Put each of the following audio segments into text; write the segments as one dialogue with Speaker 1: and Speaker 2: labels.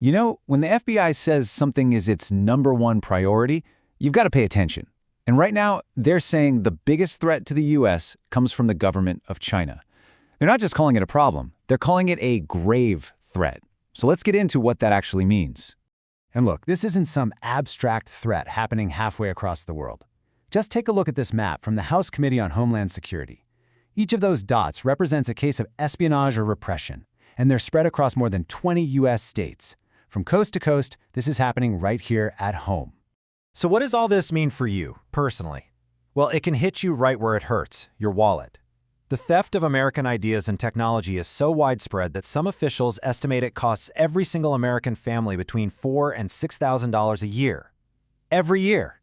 Speaker 1: You know, when the FBI says something is its number one priority, you've got to pay attention. And right now, they're saying the biggest threat to the U.S. comes from the government of China. They're not just calling it a problem, they're calling it a grave threat. So let's get into what that actually means.
Speaker 2: And look, this isn't some abstract threat happening halfway across the world. Just take a look at this map from the House Committee on Homeland Security. Each of those dots represents a case of espionage or repression, and they're spread across more than 20 U.S. states. From coast to coast, this is happening right here at home.
Speaker 3: So what does all this mean for you, personally? Well, it can hit you right where it hurts, your wallet. The theft of American ideas and technology is so widespread that some officials estimate it costs every single American family between $4,000 and $6,000 a year. Every year.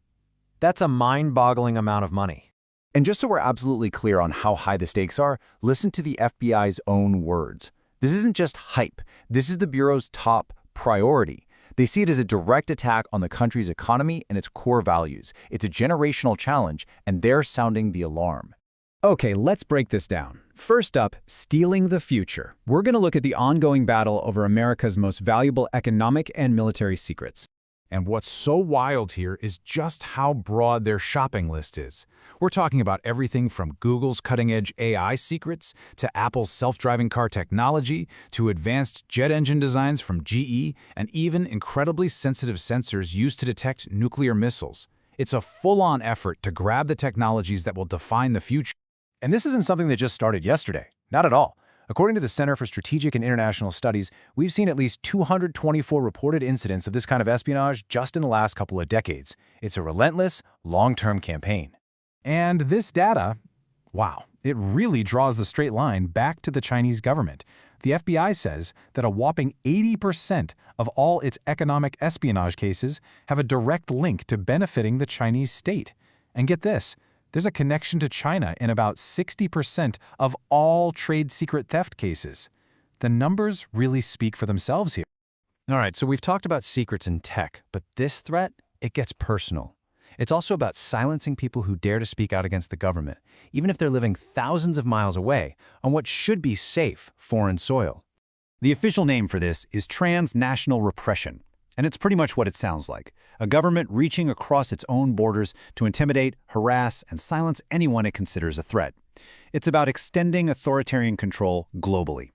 Speaker 3: That's a mind-boggling amount of money.
Speaker 1: And just so we're absolutely clear on how high the stakes are, listen to the FBI's own words. This isn't just hype. This is the Bureau's top priority. They see it as a direct attack on the country's economy and its core values. It's a generational challenge, and they're sounding the alarm.
Speaker 2: Okay, let's break this down. First up, stealing the future. We're going to look at the ongoing battle over America's most valuable economic and military secrets.
Speaker 4: And what's so wild here is just how broad their shopping list is. We're talking about everything from Google's cutting-edge AI secrets to Apple's self-driving car technology to advanced jet engine designs from GE and even incredibly sensitive sensors used to detect nuclear missiles. It's a full-on effort to grab the technologies that will define the future.
Speaker 5: And this isn't something that just started yesterday. Not at all. According to the Center for Strategic and International Studies, we've seen at least 224 reported incidents of this kind of espionage just in the last couple of decades. It's a relentless, long-term campaign.
Speaker 4: And this data, wow, it really draws the straight line back to the Chinese government. The FBI says that a whopping 80% of all its economic espionage cases have a direct link to benefiting the Chinese state. And get this, there's a connection to China in about 60% of all trade secret theft cases. The numbers really speak for themselves here.
Speaker 5: All right, so we've talked about secrets in tech, but this threat, it gets personal. It's also about silencing people who dare to speak out against the government, even if they're living thousands of miles away on what should be safe foreign soil.
Speaker 1: The official name for this is transnational repression, and it's pretty much what it sounds like. A government reaching across its own borders to intimidate, harass, and silence anyone it considers a threat. It's about extending authoritarian control globally.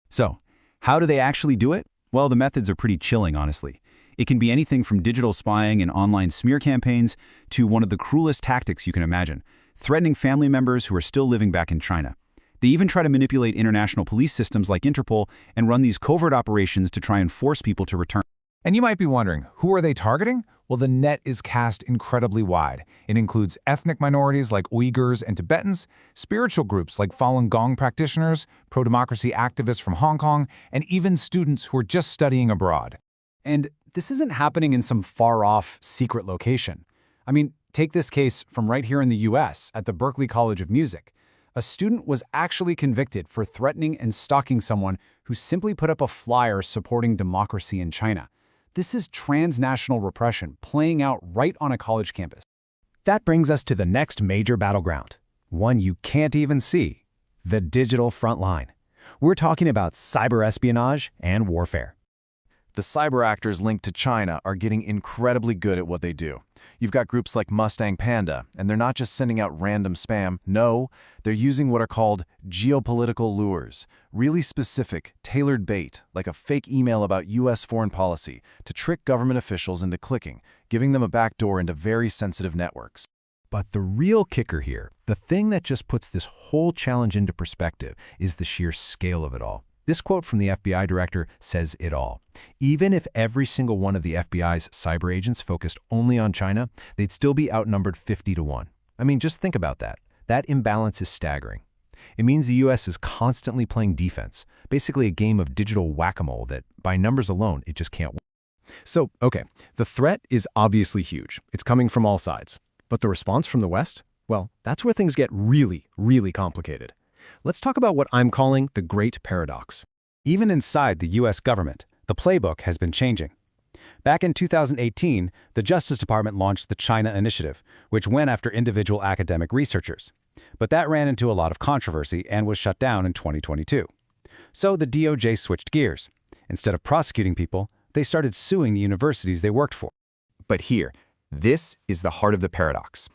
Speaker 1: So, how do they actually do it? Well, the methods are pretty chilling, honestly. It can be anything from digital spying and online smear campaigns to one of the cruelest tactics you can imagine, threatening family members who are still living back in China. They even try to manipulate international police systems like Interpol and run these covert operations to try and force people to return.
Speaker 4: And you might be wondering, who are they targeting? Well, the net is cast incredibly wide. It includes ethnic minorities like Uyghurs and Tibetans, spiritual groups like Falun Gong practitioners, pro-democracy activists from Hong Kong, and even students who are just studying abroad.
Speaker 2: And this isn't happening in some far-off, secret location. I mean, take this case from right here in the U.S. at the Berklee College of Music. A student was actually convicted for threatening and stalking someone who simply put up a flyer supporting democracy in China. This is transnational repression playing out right on a college campus. That brings us to the next major battleground, one you can't even see, the digital front line. We're talking about cyber espionage and warfare.
Speaker 5: The cyber actors linked to China are getting incredibly good at what they do. You've got groups like Mustang Panda, and they're not just sending out random spam. No, they're using what are called geopolitical lures, really specific, tailored bait, like a fake email about U.S. foreign policy, to trick government officials into clicking, giving them a backdoor into very sensitive networks.
Speaker 2: But the real kicker here, the thing that just puts this whole challenge into perspective, is the sheer scale of it all. This quote from the FBI director says it all. Even if every single one of the FBI's cyber agents focused only on China, they'd still be outnumbered 50-1. I mean, just think about that. That imbalance is staggering. It means the U.S. is constantly playing defense, basically a game of digital whack-a-mole that, by numbers alone, it just can't win. So, okay, the threat is obviously huge. It's coming from all sides. But the response from the West? Well, that's where things get really, really complicated. Let's talk about what I'm calling the Great Paradox. Even inside the U.S. government, the playbook has been changing. Back in 2018, the Justice Department launched the China Initiative, which went after individual academic researchers. But that ran into a lot of controversy and was shut down in 2022. So the DOJ switched gears. Instead of prosecuting people, They started suing the universities they worked for.
Speaker 6: But here, this is the heart of the paradox.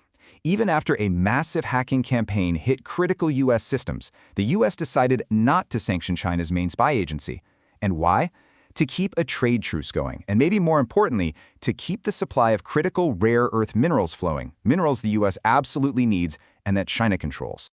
Speaker 6: Even after a massive hacking campaign hit critical U.S. systems, the U.S. decided not to sanction China's main spy agency. And why? To keep a trade truce going, and maybe more importantly, to keep the supply of critical rare earth minerals flowing, minerals the U.S. absolutely needs and that China controls.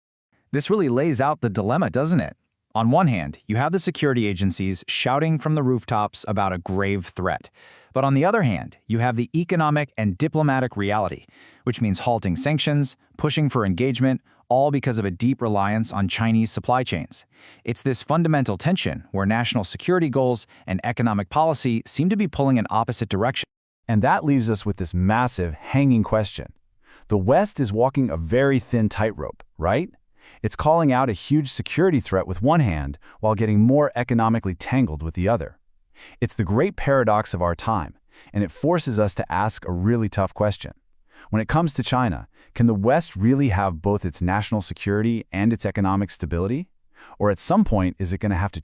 Speaker 7: This really lays out the dilemma, doesn't it? On one hand, you have the security agencies shouting from the rooftops about a grave threat. But on the other hand, you have the economic and diplomatic reality, which means halting sanctions, pushing for engagement, all because of a deep reliance on Chinese supply chains. It's this fundamental tension where national security goals and economic policy seem to be pulling in opposite directions.
Speaker 5: And that leaves us with this massive, hanging question. The West is walking a very thin tightrope, right? It's calling out a huge security threat with one hand while getting more economically tangled with the other. It's the great paradox of our time, and it forces us to ask a really tough question. When it comes to China, can the West really have both its national security and its economic stability? Or at some point, is it going to have to